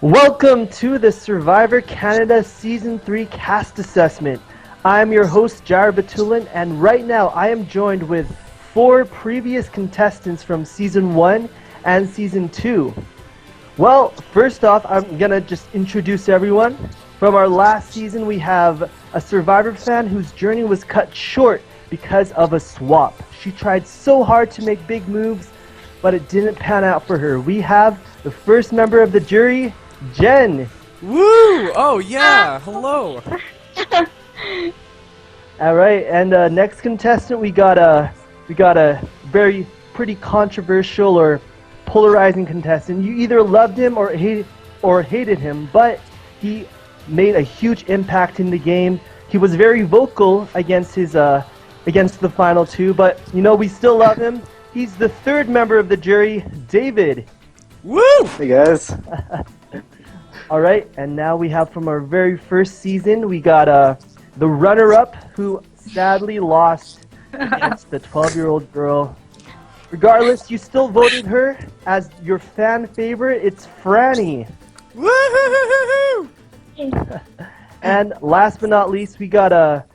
Welcome to the Survivor Canada Season 3 Cast Assessment. I'm your host, Jared Batulin, and right now I am joined with 4 previous contestants from Season 1 and Season 2. Well, first off, I'm going to just introduce everyone. From our last season, we have a Survivor fan whose journey was cut short because of a swap. She tried so hard to make big moves, but it didn't pan out for her. We have the first member of the jury, Jen. Woo! Oh yeah, hello. All right, and next contestant we got a very pretty controversial or polarizing contestant. You either loved him or hated him, but he made a huge impact in the game. He was very vocal against his against the final 2, but you know we still love him. He's the third member of the jury, David. Woo! Hey guys. All right, and now we have from our very first season, we got the runner-up who sadly lost against the 12-year-old girl. Regardless, you still voted her as your fan favorite. It's Franny. Woo! And last but not least, we got a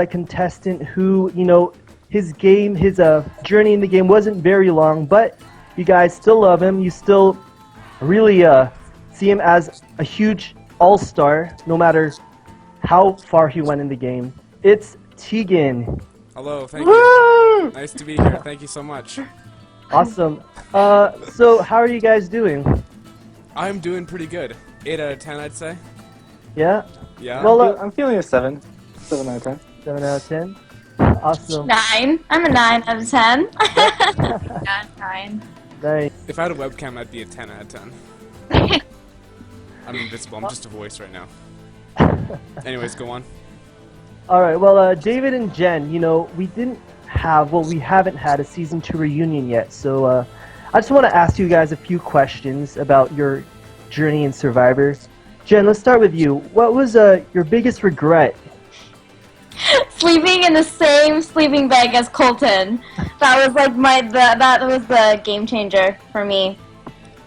contestant who, you know, his journey in the game wasn't very long, but you guys still love him. You still really see him as a huge all-star, no matter how far he went in the game. It's Teaghan. Hello, thank you. Nice to be here. Thank you so much. Awesome. So how are you guys doing? I'm doing pretty good. 8 out of 10, I'd say. Yeah? Yeah. Well, I'm feeling a 7. 7 out of 10. 7 out of 10. Awesome. 9. I'm a 9 out of 10. Yeah, 9. Nice. If I had a webcam, I'd be a 10 out of 10. I'm invisible. I'm just a voice right now. Anyways, go on. All right. Well, David and Jen, you know, we haven't had a season 2 reunion yet. So I just want to ask you guys a few questions about your journey in Survivor. Jen, let's start with you. What was your biggest regret? Sleeping in the same sleeping bag as Colton. That was like that was the game changer for me.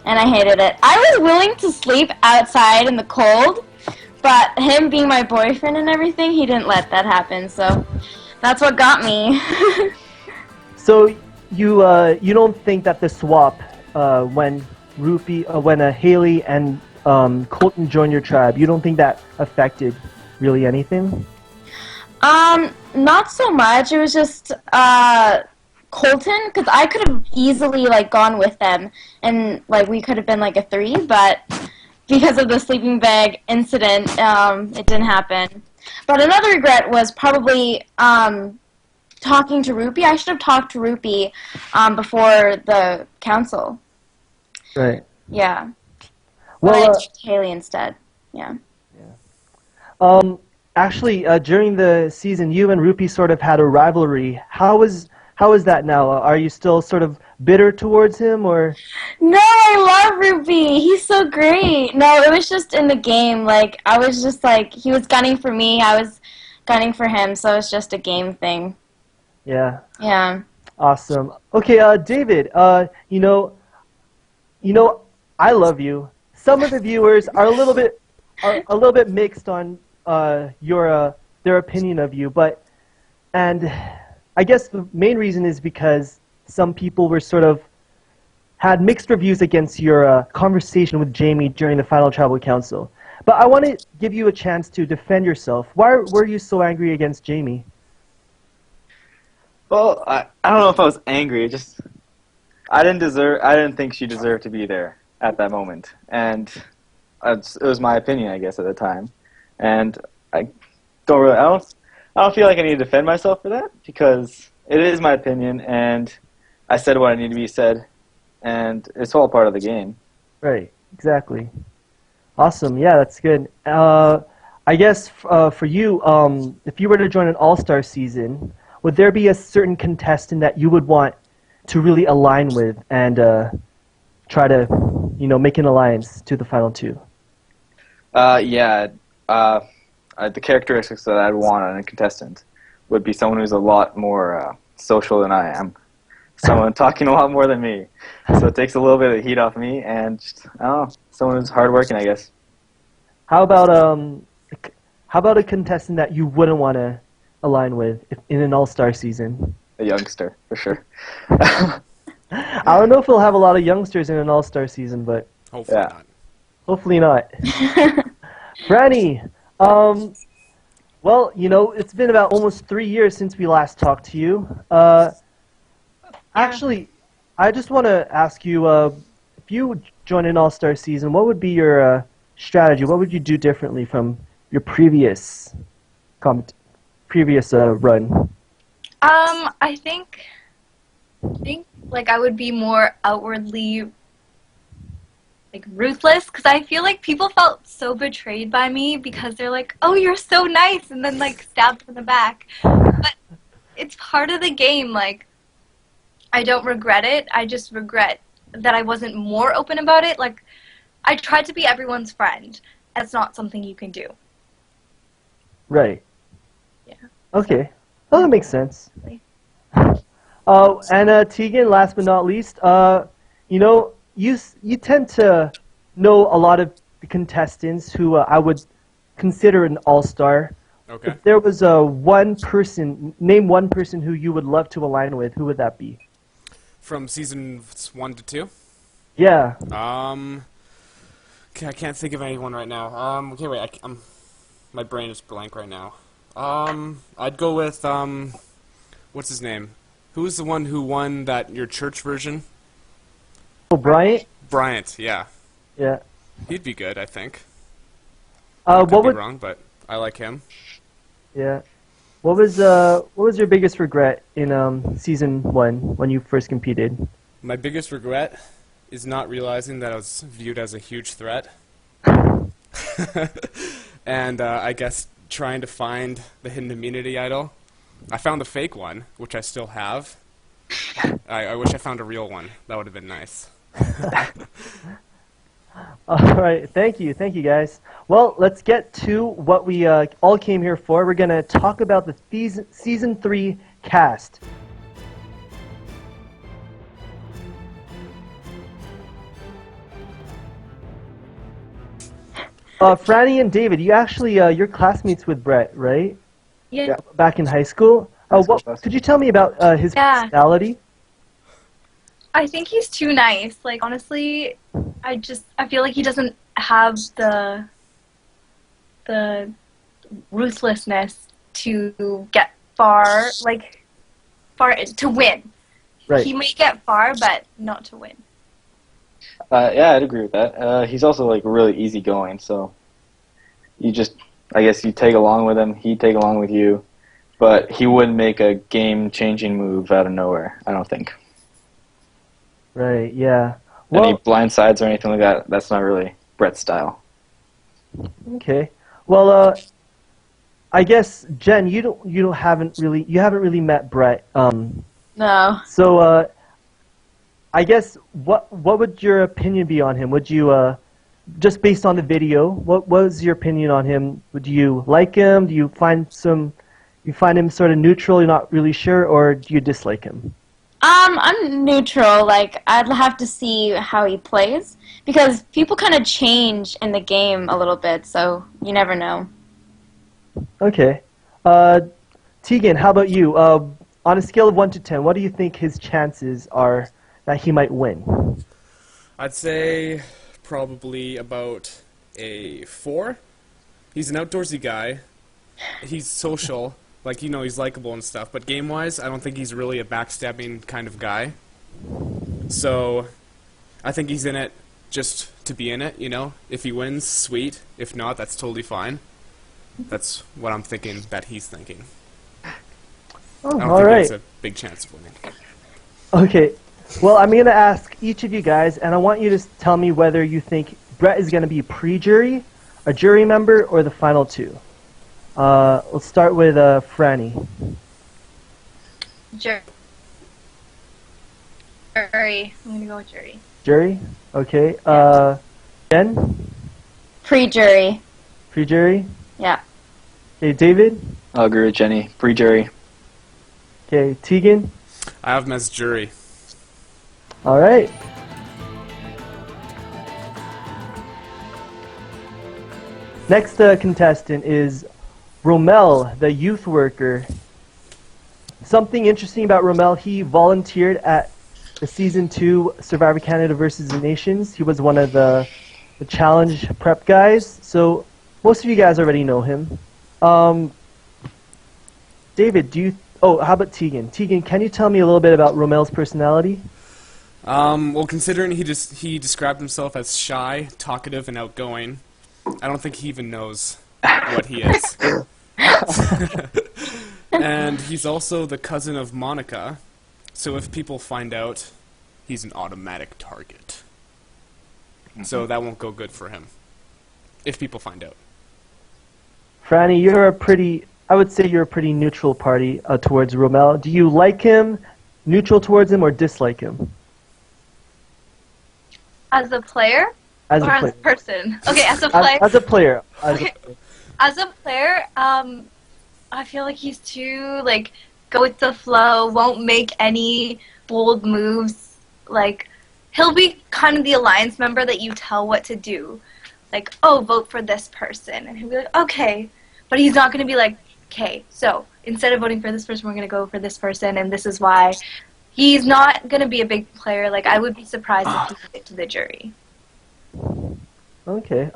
And I hated it. I was willing to sleep outside in the cold, but him being my boyfriend and everything, he didn't let that happen. So that's what got me. So you don't think that the swap when Haley and Colton joined your tribe, you don't think that affected really anything? Not so much. It was just Colton, because I could have easily like gone with them, and like we could have been like a 3, but because of the sleeping bag incident, it didn't happen. But another regret was probably talking to Rupi. I should have talked to Rupi before the council. Right. Yeah. Well, but I chose Haley instead. Yeah. Actually, during the season, you and Rupi sort of had a rivalry. How is that now? Are you still sort of bitter towards him, or? No, I love Ruby. He's so great. No, it was just in the game. Like, I was just like, he was gunning for me. I was gunning for him. So it's just a game thing. Yeah. Yeah. Awesome. Okay, David. You know, I love you. Some of the viewers are a little bit mixed on their opinion of you, and I guess the main reason is because some people were sort of had mixed reviews against your conversation with Jamie during the final tribal council. But I want to give you a chance to defend yourself. Why were you so angry against Jamie? Well, I don't know if I was angry. I didn't think she deserved to be there at that moment, and it was my opinion, I guess, at the time. And I don't feel like I need to defend myself for that, because it is my opinion, and I said what I need to be said, and it's all part of the game. Right, exactly. Awesome, yeah, that's good. I guess for you, if you were to join an all-star season, would there be a certain contestant that you would want to really align with and try to, you know, make an alliance to the final 2? Yeah. The characteristics that I'd want on a contestant would be someone who's a lot more social than I am. someone talking a lot more than me. So it takes a little bit of the heat off me, and just, I don't know, someone who's hardworking, I guess. How about a contestant that you wouldn't want to align with in an all-star season? A youngster, for sure. I don't know if we'll have a lot of youngsters in an all-star season, but Hopefully Yeah. not. hopefully not. Franny, well, it's been about almost 3 years since we last talked to you. Actually, I just want to ask you, if you join an all-star season, what would be your strategy? What would you do differently from your previous run? I think like I would be more outwardly like ruthless because I feel like people felt so betrayed by me because they're like, "Oh, you're so nice," and then like stabbed in the back. But it's part of the game. Like, I don't regret it. I just regret that I wasn't more open about it. Like, I tried to be everyone's friend. That's not something you can do. Right. Yeah. Okay. Well, that makes sense. Right. And Teaghan, last but not least, you tend to know a lot of the contestants who I would consider an all-star. Okay. If there was name one person who you would love to align with, who would that be? From seasons 1 to 2? Yeah. Okay, I can't think of anyone right now. Okay, wait, my brain is blank right now. I'd go with, what's his name? Who's the one who won your church version? Oh, Bryant? Bryant, yeah. Yeah. He'd be good, I think. I could What be would? wrong, but I like him. Yeah. What was your biggest regret in season 1 when you first competed? My biggest regret is not realizing that I was viewed as a huge threat. And I guess trying to find the hidden immunity idol. I found the fake one, which I still have. I wish I found a real one. That would have been nice. All right, thank you, guys. Well, let's get to what we all came here for. We're gonna talk about the season 3 cast. Franny and David, you actually you're classmates with Brett, right? Yeah. Back in high school. Could you tell me about his Yeah. personality? I think he's too nice. Like, honestly, I feel like he doesn't have the ruthlessness to get far to win. Right. He may get far, but not to win. Yeah, I'd agree with that. He's also like really easygoing, so I guess you tag along with him, he'd tag along with you, but he wouldn't make a game-changing move out of nowhere, I don't think. Right. Yeah. Any Well, blind sides or anything like that, that's not really Brett's style. okay. Well, I guess Jen, you haven't really met Brett. No. So I guess what would your opinion be on him? Would you just based on the video, what was your opinion on him? Would you like him? Do you find him sort of neutral, you're not really sure, or do you dislike him? I'm neutral. Like, I'd have to see how he plays because people kind of change in the game a little bit, so you never know. Okay. Teaghan, how about you? On a scale of 1 to 10, what do you think his chances are that he might win? I'd say probably about a 4. He's an outdoorsy guy. He's social. Like, he's likable and stuff. But game-wise, I don't think he's really a backstabbing kind of guy. So I think he's in it just to be in it, If he wins, sweet. If not, that's totally fine. That's what I'm thinking that he's thinking. Oh, I don't all think right. he has a big chance of winning. Okay. Well, I'm going to ask each of you guys, and I want you to tell me whether you think Brett is going to be pre-jury, a jury member, or the final two. Let's start with Franny. Jury. I'm gonna go with jury. Jury? Okay. Jen? Pre-jury. Pre-jury? Yeah. Okay, David? I'll agree with Jenny. Pre-jury. Okay, Teaghan? I have him as jury. All right. Next contestant is Romel, the youth worker. Something interesting about Romel, he volunteered at the Season 2 Survivor Canada versus the Nations. He was one of the challenge prep guys, so most of you guys already know him. David, how about Teaghan? Teaghan, can you tell me a little bit about Romel's personality? Well, considering he described himself as shy, talkative, and outgoing, I don't think he even knows what he is. And he's also the cousin of Monica, so if people find out, he's an automatic target. So that won't go good for him, if people find out. Franny, I would say you're a pretty neutral party towards Romel. Do you like him, neutral towards him, or dislike him? As a player? As or a as player. a person? Okay, as a player. As a player. Okay. As a player, I feel like he's too, like, go with the flow, won't make any bold moves. Like, he'll be kind of the alliance member that you tell what to do. Like, oh, vote for this person. And he'll be like, okay. But he's not going to be like, okay, so instead of voting for this person, we're going to go for this person, and this is why. He's not going to be a big player. Like, I would be surprised if he made it to the jury. Okay.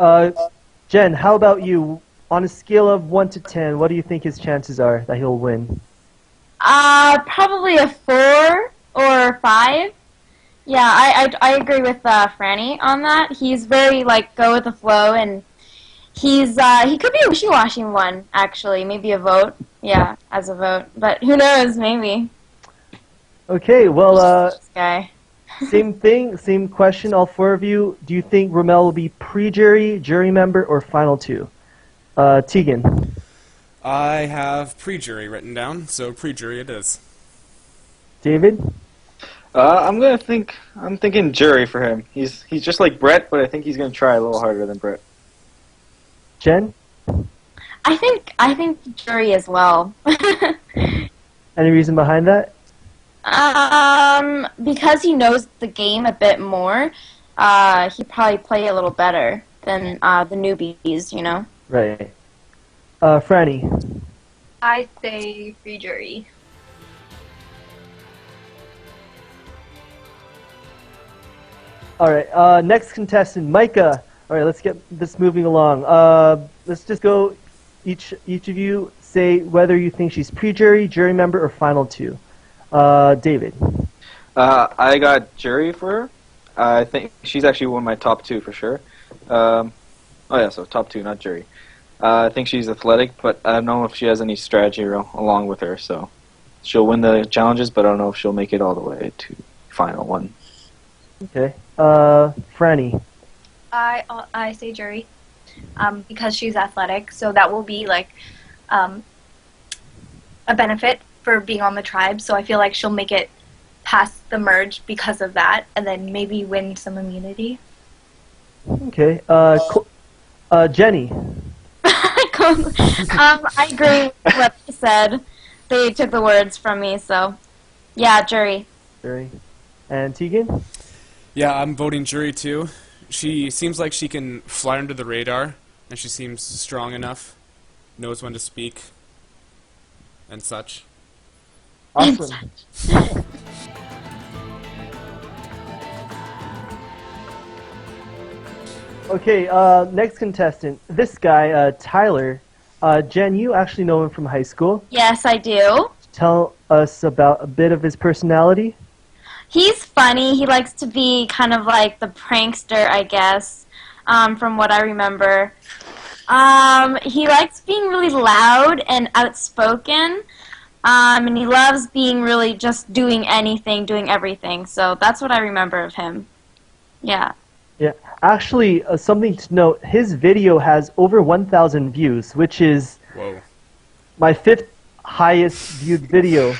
Jen, how about you? On a scale of 1 to 10, what do you think his chances are that he'll win? Probably a 4 or 5. Yeah, I agree with Franny on that. He's very, like, go with the flow, and he could be a wishy-washy one, actually. Maybe a vote. Yeah, as a vote. But who knows, maybe. Okay, well, This guy. same thing, same question, all four of you. Do you think Romel will be pre-jury, jury member, or final two? Teaghan. I have pre-jury written down, so pre-jury it is. David? I'm thinking jury for him. He's just like Brett, but I think he's gonna try a little harder than Brett. Jen? I think jury as well. Any reason behind that? Because he knows the game a bit more, he'd probably play a little better than the newbies, you know? Right. Franny? I say free jury. Alright, next contestant, Micah. Alright, let's get this moving along. Let's just go, each of you say whether you think she's pre-jury, jury member, or final two. David. I got jury for her. I think she's actually one of my top two for sure. Oh yeah, so top two, not jury. I think she's athletic, but I don't know if she has any strategy along with her. So she'll win the challenges, but I don't know if she'll make it all the way to final one. Okay. Franny. I say jury, because she's athletic, so that will be like a benefit for being on the tribe. So I feel like she'll make it past the merge because of that, and then maybe win some immunity. Okay. Jenny. I agree with what they said. They took the words from me, so yeah, jury. Jury. And Teaghan? Yeah, I'm voting jury too. She seems like she can fly under the radar, and she seems strong enough, knows when to speak, and such. Awesome. Okay, next contestant. This guy, Tyler. Jen, you actually know him from high school. Yes, I do. Tell us about a bit of his personality. He's funny. He likes to be kind of like the prankster, I guess, from what I remember. He likes being really loud and outspoken, and he loves being really just doing anything, doing everything. So that's what I remember of him. Yeah. Yeah, actually, something to note, his video has over 1,000 views, which is Whoa. my 5th highest viewed video.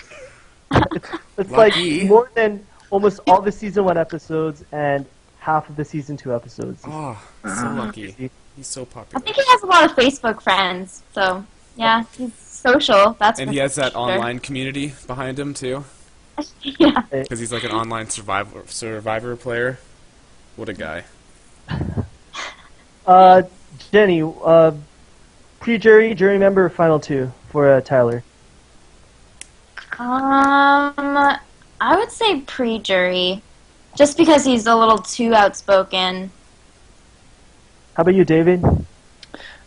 It's like Lucky. more than almost all the Season 1 episodes and half of the Season 2 episodes. Oh, so lucky. He's so I popular. think he has a lot of Facebook friends. So yeah, he's social. That's And for he has that sure. online community behind him too. Yeah. Because he's like an online survivor player. What a guy. Jenny, pre-jury, jury member, or final two for Tyler? I would say pre-jury, just because he's a little too outspoken. How about you, David?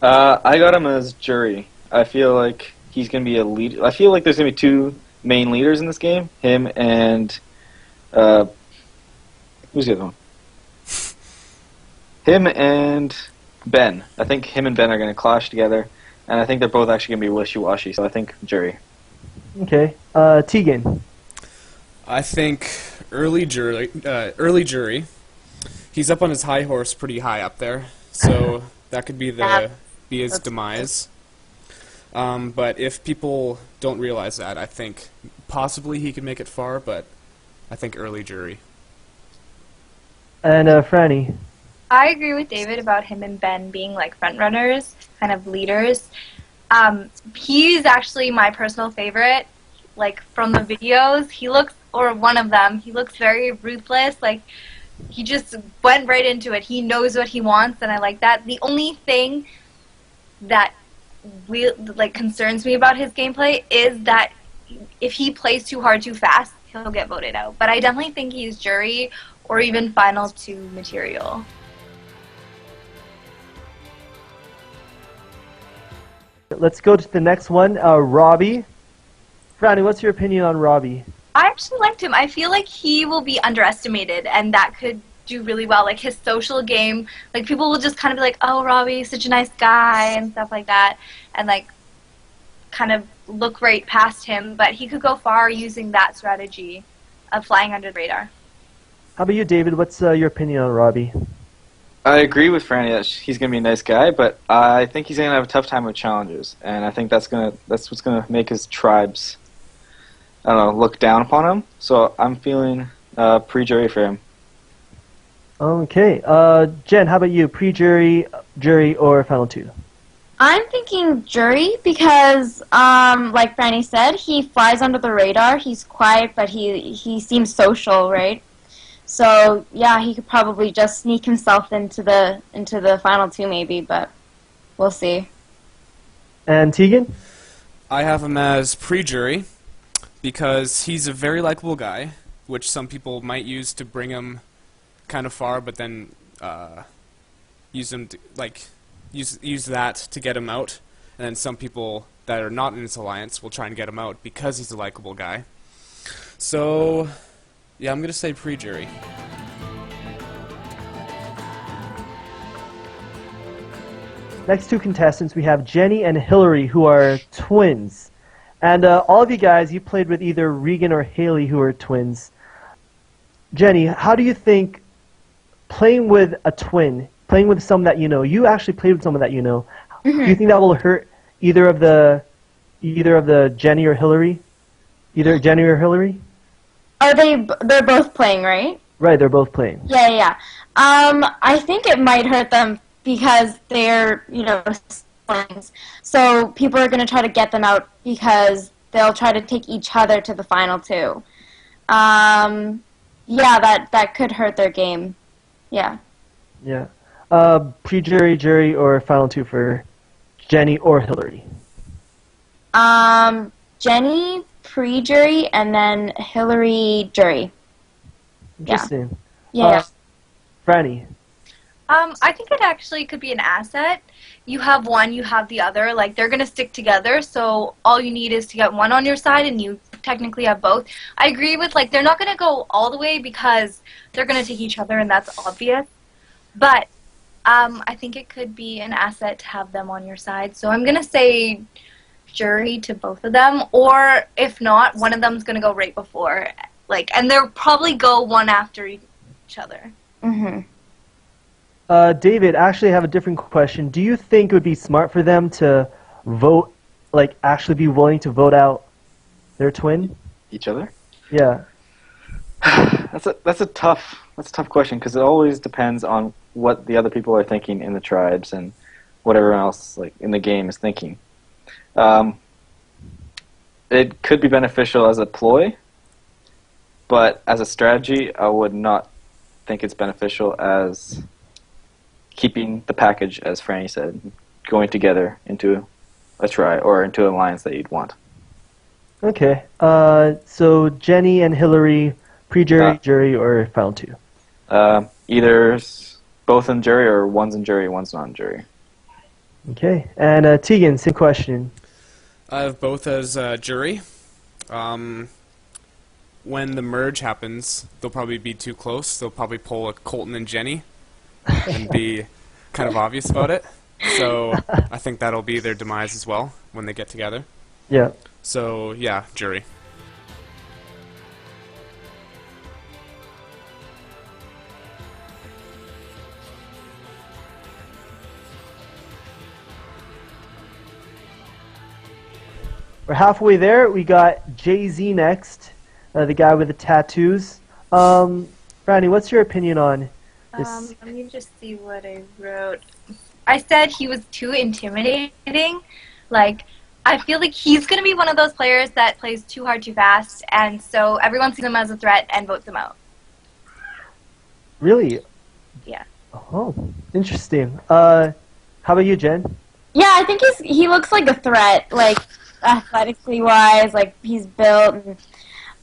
I got him as jury. I feel like he's going to be a lead. I feel like there's going to be two main leaders in this game. Him and who's the other one? Him and Ben. I think him and Ben are going to clash together, and I think they're both actually going to be wishy-washy. So I think jury. Okay. Teaghan. I think early jury. He's up on his high horse, pretty high up there. So that could be his demise. But if people don't realize that, I think possibly he could make it far. But I think early jury. And Franny. I agree with David about him and Ben being like front runners, kind of leaders. He's actually my personal favorite. Like from the videos, one of them, he looks very ruthless. Like he just went right into it. He knows what he wants, and I like that. The only thing that concerns me about his gameplay is that if he plays too hard too fast, he'll get voted out. But I definitely think he's jury or even final two material. Let's go to the next one, Robbie. Franny, what's your opinion on Robbie? I actually liked him. I feel like he will be underestimated, and that could do really well. Like his social game, like people will just kind of be like, "Oh, Robbie's such a nice guy" and stuff like that, and like kind of look right past him. But he could go far using that strategy of flying under the radar. How about you, David? What's your opinion on Robbie? I agree with Franny that he's going to be a nice guy, but I think he's going to have a tough time with challenges, and I think that's what's going to make his tribes, I don't know, look down upon him. So I'm feeling pre-jury for him. Okay. Jen, how about you? Pre-jury, jury, or final two? I'm thinking jury because, like Franny said, he flies under the radar. He's quiet, but he seems social, right? So yeah, he could probably just sneak himself into the final two, maybe, but we'll see. And Teaghan? I have him as pre-jury because he's a very likable guy, which some people might use to bring him kind of far, but then use him to, use that to get him out, and then some people that are not in his alliance will try and get him out because he's a likable guy. So yeah, I'm gonna say pre-jury. Next two contestants, we have Jenny and Hillary, who are twins. And all of you guys, you played with either Regan or Haley, who are twins. Jenny, how do you think playing with a twin, playing with someone that you actually played with someone that you know, do you think that will hurt either of the Jenny or Hillary? Either Jenny or Hillary? They're both playing, right? Right, they're both playing. Yeah. I think it might hurt them because they're, siblings. So people are going to try to get them out because they'll try to take each other to the final two. Yeah, that could hurt their game. Yeah. Yeah. Pre-jury, jury, or final two for Jenny or Hillary? Jenny, pre-jury, and then Hillary, jury. Interesting. Yeah. Franny? I think it actually could be an asset. You have one, you have the other. Like, they're going to stick together, so all you need is to get one on your side, and you technically have both. I agree with, they're not going to go all the way because they're going to take each other, and that's obvious. But I think it could be an asset to have them on your side. So I'm going to say jury to both of them, or if not, one of them's going to go right before. And they'll probably go one after each other. Mm-hmm. David, actually I have a different question. Do you think it would be smart for them to vote, actually be willing to vote out their twin? Each other? Yeah. That's a tough question because it always depends on what the other people are thinking in the tribes and what everyone else in the game is thinking. It could be beneficial as a ploy, but as a strategy, I would not think it's beneficial as keeping the package, as Franny said, going together into a try or into an alliance that you'd want. Okay. So Jenny and Hillary, pre-jury, jury, or final two? Either both in jury or one's in jury, one's not in jury. Okay. And Teaghan, same question. I have both as jury. When the merge happens, they'll probably be too close. They'll probably pull a Colton and Jenny and be kind of obvious about it. So I think that'll be their demise as well when they get together. Yeah. So, yeah, jury. We're halfway there. We got Jay-Z next, the guy with the tattoos. Franny, what's your opinion on this? Let me just see what I wrote. I said he was too intimidating. Like, I feel like he's going to be one of those players that plays too hard too fast, and so everyone sees him as a threat and votes him out. Really? Yeah. Oh, interesting. How about you, Jen? Yeah, I think he looks like a threat, like athletically wise, like he's built.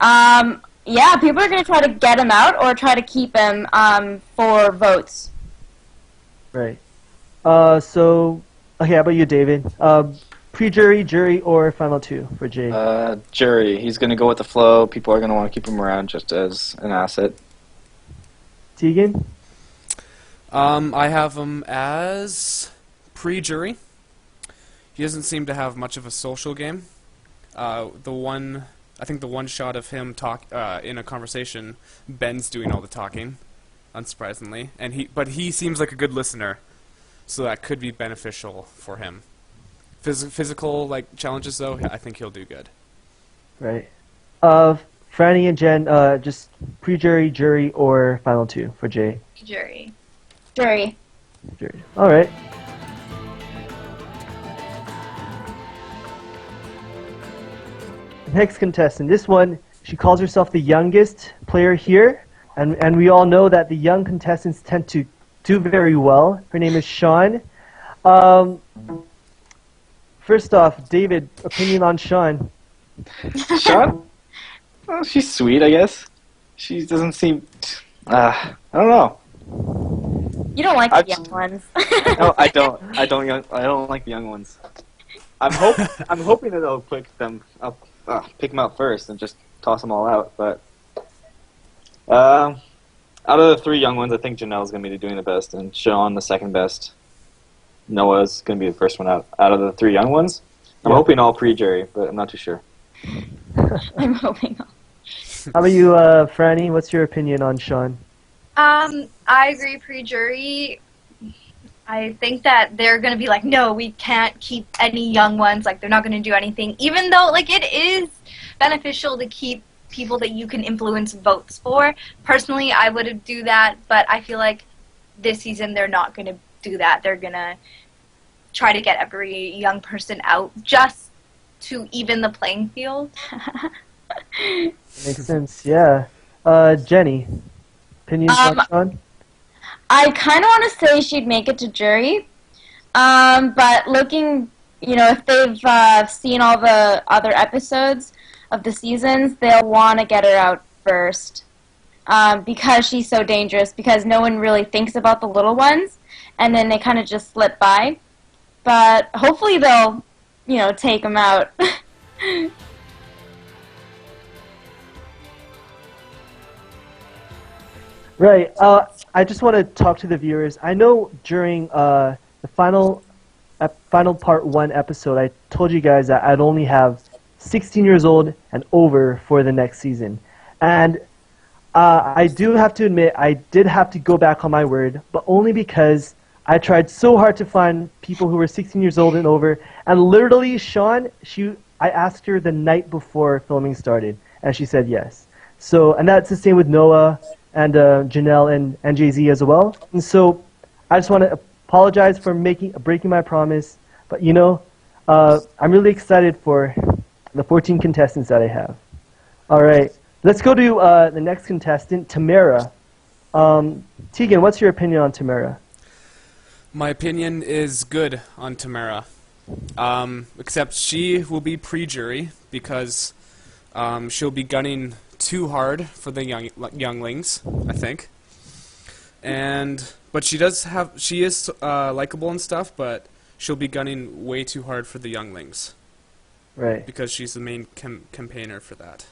And, yeah, people are going to try to get him out or try to keep him for votes. Right. So, okay, how about you, David? Pre-jury, jury, or final two for Jay? Jury. He's going to go with the flow. People are going to want to keep him around just as an asset. Teaghan? I have him as pre-jury. He doesn't seem to have much of a social game. I think the one shot of him in a conversation, Ben's doing all the talking, unsurprisingly, but he seems like a good listener, so that could be beneficial for him. Physical challenges though, I think he'll do good. Right. Franny and Jen, just pre-jury, jury, or final two for Jay? Jury. Jury. Jury. All right. Next contestant. This one, she calls herself the youngest player here, and we all know that the young contestants tend to do very well. Her name is Sean. First off, David, opinion on Sean? Sean? Well, she's sweet, I guess. She doesn't seem... I don't know. You don't like the young ones. No, I don't. I don't like the young ones. I'm hoping that they'll pick them out first and just toss them all out. But out of the three young ones, I think Janelle's gonna be doing the best, and Sean the second best. Noah's gonna be the first one out of the three young ones. I'm hoping all pre-jury, but I'm not too sure. I'm hoping all. How about you, Franny? What's your opinion on Sean? I agree pre-jury. I think that they're going to be like, no, we can't keep any young ones. Like, they're not going to do anything. Even though, like, it is beneficial to keep people that you can influence votes for. Personally, I would do that, but I feel like this season they're not going to do that. They're going to try to get every young person out just to even the playing field. Makes sense, yeah. Jenny, opinions on Sean? I kind of want to say she'd make it to jury, but looking, if they've seen all the other episodes of the seasons, they'll want to get her out first because she's so dangerous, because no one really thinks about the little ones, and then they kind of just slip by. But hopefully they'll, take them out. Right. I just want to talk to the viewers. I know during the final part 1 episode, I told you guys that I'd only have 16 years old and over for the next season. And I do have to admit, I did have to go back on my word, but only because I tried so hard to find people who were 16 years old and over. And literally, Sean, I asked her the night before filming started, and she said yes. So, and that's the same with Noah and Janelle and Jay-Z as well. And so I just want to apologize for breaking my promise. But, I'm really excited for the 14 contestants that I have. All right. Let's go to the next contestant, Tamara. Teaghan, what's your opinion on Tamara? My opinion is good on Tamara. Except she will be pre-jury because she'll be gunning too hard for the younglings, I think. But she is likable and stuff, but she'll be gunning way too hard for the younglings. Right. Because she's the main campaigner for that.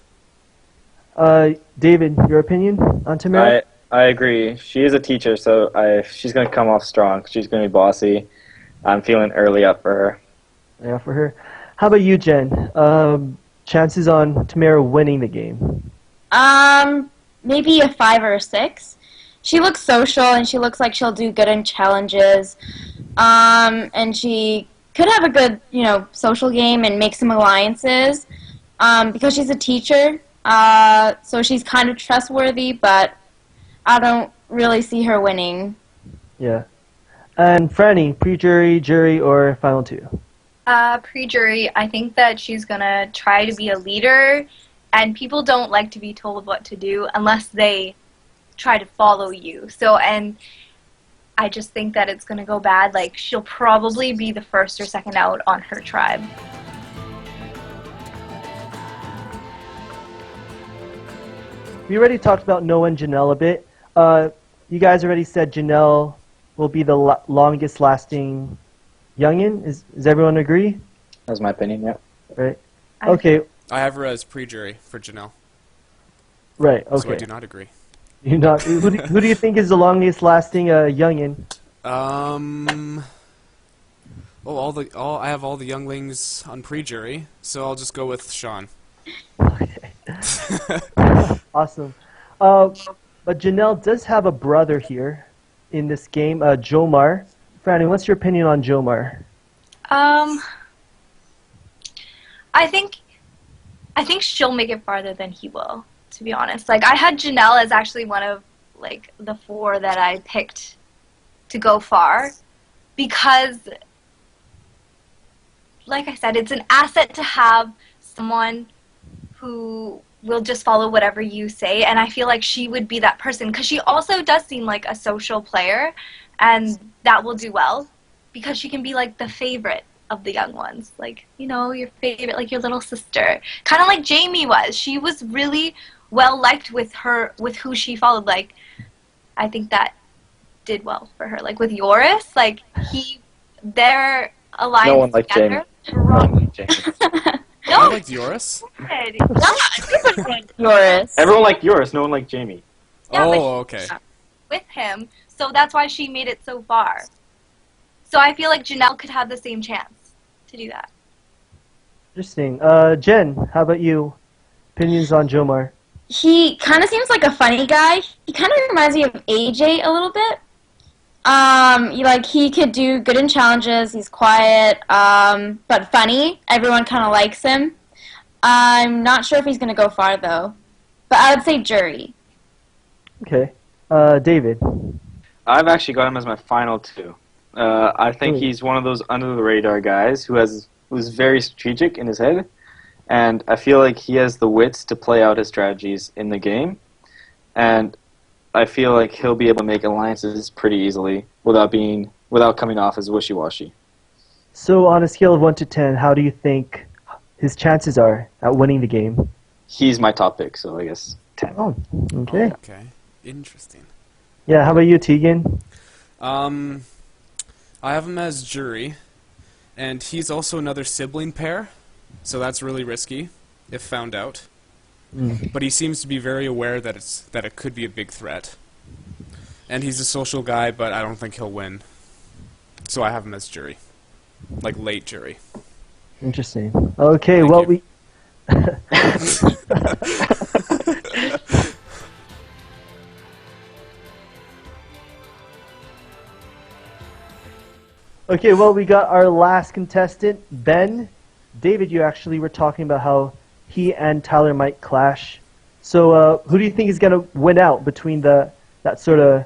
David, your opinion on Tamara? I agree. She is a teacher, so she's going to come off strong. She's going to be bossy. I'm feeling early up for her. Yeah, for her. How about you, Jen? Chances on Tamara winning the game? Maybe a 5 or a 6. She looks social, and she looks like she'll do good in challenges. And she could have a good, social game and make some alliances. Because she's a teacher, so she's kind of trustworthy, but I don't really see her winning. Yeah. And Franny, pre-jury, jury, or final two? Pre-jury, I think that she's gonna try to be a leader, and people don't like to be told what to do unless they try to follow you. And I just think that it's gonna go bad. Like, she'll probably be the first or second out on her tribe. We already talked about Noah and Janelle a bit. You guys already said Janelle will be the longest lasting youngin. Does everyone agree? That's my opinion, yeah. Right. Okay. I have her as pre-jury for Janelle. Right. Okay. So I do not agree. You not? Who do you think is the longest lasting youngin? I have all the younglings on pre-jury, so I'll just go with Sean. Okay. Awesome. But Janelle does have a brother here in this game, Jomar. Franny, what's your opinion on Jomar? I think she'll make it farther than he will, to be honest. Like, I had Janelle as actually one of, like, the 4 that I picked to go far because, like I said, it's an asset to have someone who will just follow whatever you say, and I feel like she would be that person because she also does seem like a social player, and that will do well because she can be like the favorite of the young ones, like, your favorite, like your little sister, kind of like Jamie was. She was really well liked with who she followed. Like, I think that did well for her. Like with Yoris, like their alliance No one liked together. Jamie. No one liked Jamie. I liked Yoris. Yoris. Everyone liked Yoris, no one liked Jamie. Yeah, but Okay. with him, so that's why she made it so far. So I feel like Janelle could have the same chance to do that. Interesting. Jen, how about you? Opinions on Jomar? He kind of seems like a funny guy. He kind of reminds me of AJ a little bit. He could do good in challenges. He's quiet, but funny. Everyone kind of likes him. I'm not sure if he's going to go far, though. But I would say jury. Okay. David? I've actually got him as my final 2. I think he's one of those under-the-radar guys who's very strategic in his head, and I feel like he has the wits to play out his strategies in the game, and I feel like he'll be able to make alliances pretty easily without coming off as wishy-washy. So on a scale of 1 to 10, how do you think his chances are at winning the game? He's my top pick, so I guess 10. Oh, okay. Okay. Interesting. Yeah, how about you, Teaghan? I have him as jury, and he's also another sibling pair, so that's really risky if found out. But he seems to be very aware that it could be a big threat. And he's a social guy, but I don't think he'll win. So I have him as jury. Like late jury. Interesting. Okay, Thank well, you. Okay, well, we got our last contestant, Ben. David, you actually were talking about how he and Tyler might clash. So who do you think is going to win out between that sort of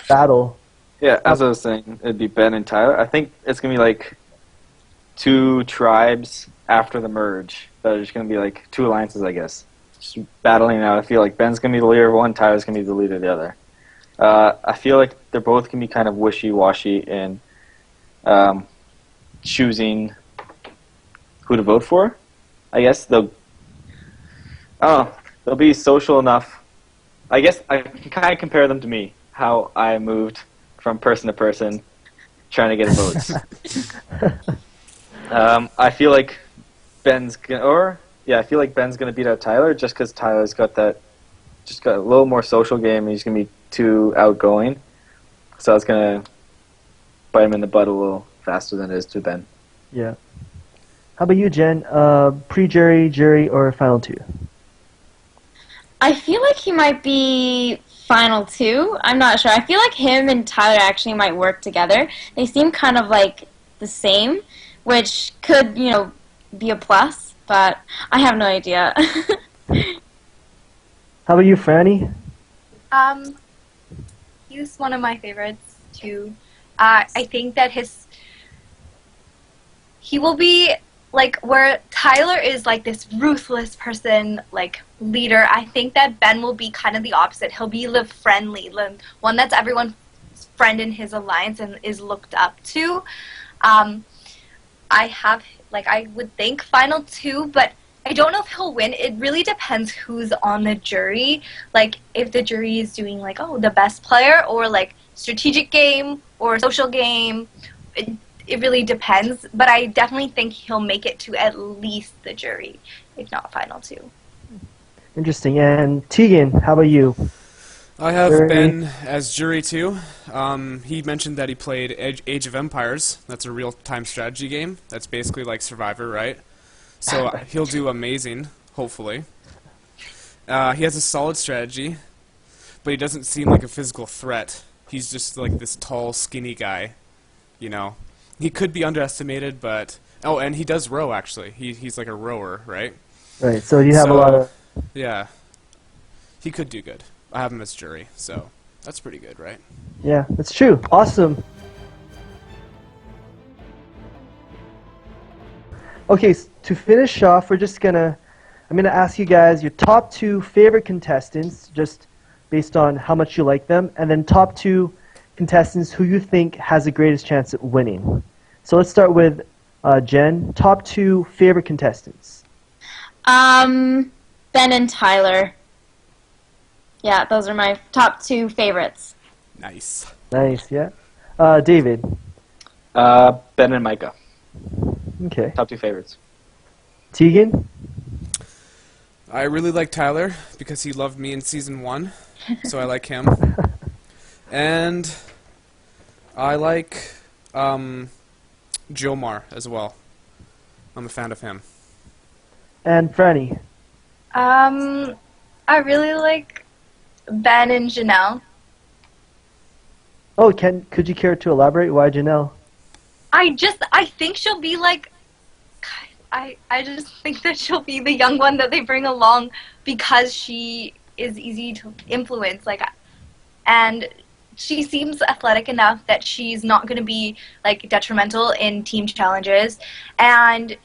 battle? Yeah, as I was saying, it'd be Ben and Tyler. I think it's going to be like 2 tribes after the merge that are just going to be like 2 alliances, I guess. just battling it out. I feel like Ben's gonna be the leader of one, Tyler's gonna be the leader of the other. I feel like they're both gonna be kind of wishy-washy in choosing who to vote for. I guess they'll be social enough. I guess I can kind of compare them to me, how I moved from person to person trying to get votes. I feel like Ben's gonna beat out Tyler just because Tyler's got a little more social game. And he's gonna be too outgoing, so it's gonna bite him in the butt a little faster than it is to Ben. Yeah. How about you, Jen? Pre-jury, jury, or final two? I feel like he might be final two. I'm not sure. I feel like him and Tyler actually might work together. They seem kind of like the same, which could, be a plus, but I have no idea. How about you, Franny? He's one of my favorites too. I think that he will be like where Tyler is like this ruthless person, like leader. I think that Ben will be kind of the opposite. He'll be the friendly, the one that's everyone's friend in his alliance and is looked up to. I would think final two, but I don't know if he'll win. It really depends who's on the jury. Like, if the jury is doing, like, the best player, or, like, strategic game, or social game. It really depends. But I definitely think he'll make it to at least the jury, if not final two. Interesting. And Teaghan, how about you? I have Jury. Ben as jury too. He mentioned that he played Age of Empires. That's a real-time strategy game. That's basically like Survivor, right? So he'll do amazing, hopefully. He has a solid strategy, but he doesn't seem like a physical threat. He's just like this tall, skinny guy, He could be underestimated, but... Oh, and he does row, actually. He's like a rower, right? Right, so you have a lot of... Yeah. He could do good. I have him as jury, so that's pretty good, right? Yeah, that's true. Awesome. Okay, to finish off, I'm gonna ask you guys your top two favorite contestants, just based on how much you like them, and then top two contestants who you think has the greatest chance at winning. So let's start with Jen. Top two favorite contestants. Ben and Tyler. Yeah, those are my top two favorites. Nice. Nice, yeah. David. Ben and Micah. Okay. Top two favorites. Teaghan. I really like Tyler because he loved me in Season 1, so I like him. And I like Jomar as well. I'm a fan of him. And Franny. I really like Ben and Janelle. Oh, could you care to elaborate? Why Janelle? I think she'll be like, I just think that she'll be the young one that they bring along because she is easy to influence, and she seems athletic enough that she's not going to be like detrimental in team challenges, and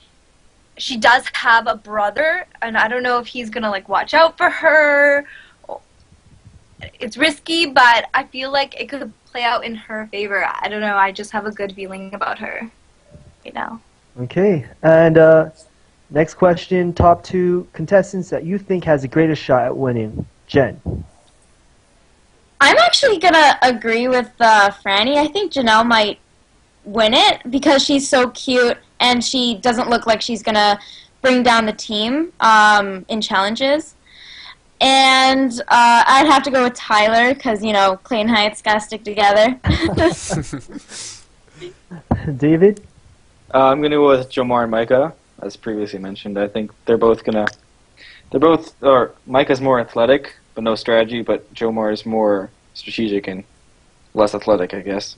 she does have a brother, and I don't know if he's going to like watch out for her. It's risky, but I feel like it could play out in her favor. I don't know. I just have a good feeling about her right now. Okay. And next question, top two contestants that you think has the greatest shot at winning. Jen. I'm actually going to agree with Franny. I think Janelle might win it because she's so cute and she doesn't look like she's going to bring down the team in challenges. And I'd have to go with Tyler because, Clayton Heights got to stick together. David? I'm going to go with Jomar and Micah, as previously mentioned. I think Micah's more athletic, but no strategy, but Jomar is more strategic and less athletic, I guess.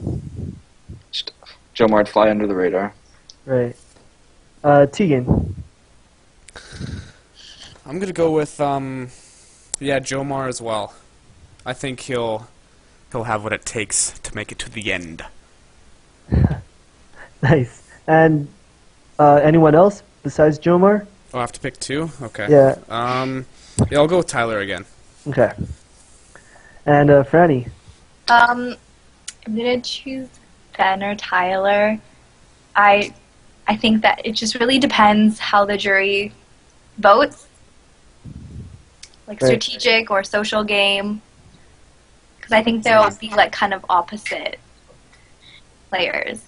Jomar would fly under the radar. Right. Teaghan? I'm going to go with... Jomar as well. I think he'll have what it takes to make it to the end. Nice. And anyone else besides Jomar? Oh, I have to pick two? Okay. Yeah. Yeah, I'll go with Tyler again. Okay. And Franny. I'm gonna choose Ben or Tyler. I think that it just really depends how the jury votes, like Right. strategic or social game. Because I think they'll be like kind of opposite players.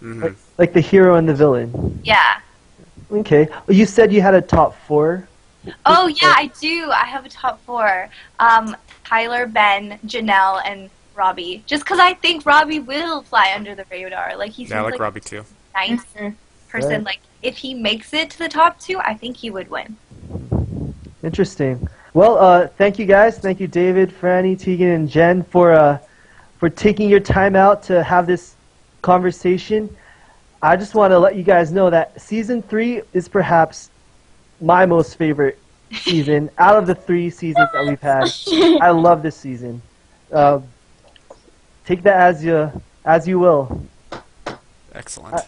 Hmm. Like the hero and the villain. Yeah. Okay. Well, you said you had a top 4. Oh yeah, I do. I have a top 4. Tyler, Ben, Janelle, and Robbie. Just because I think Robbie will fly under the radar. Like he seems Yeah, I like like Robbie too. a nice person. Right. Like if he makes it to the top 2, I think he would win. Interesting. Well, thank you guys. Thank you, David, Franny, Teaghan, and Jen for taking your time out to have this conversation. I just want to let you guys know that season 3 is perhaps my most favorite season out of the 3 seasons that we've had. I love this season. Take that as you will. Excellent.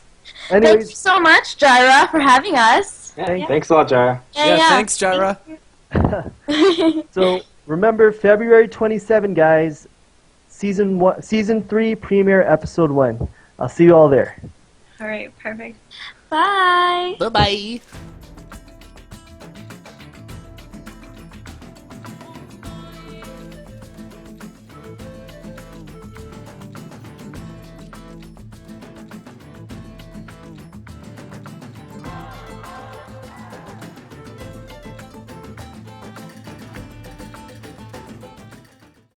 Thank you Anyways, so much, Jaira, for having us. Yeah, thanks a lot, Jara. Yeah, thanks, Jara. so remember February 27, guys. Season 3 premiere episode 1. I'll see you all there. All right, perfect. Bye. Bye-bye.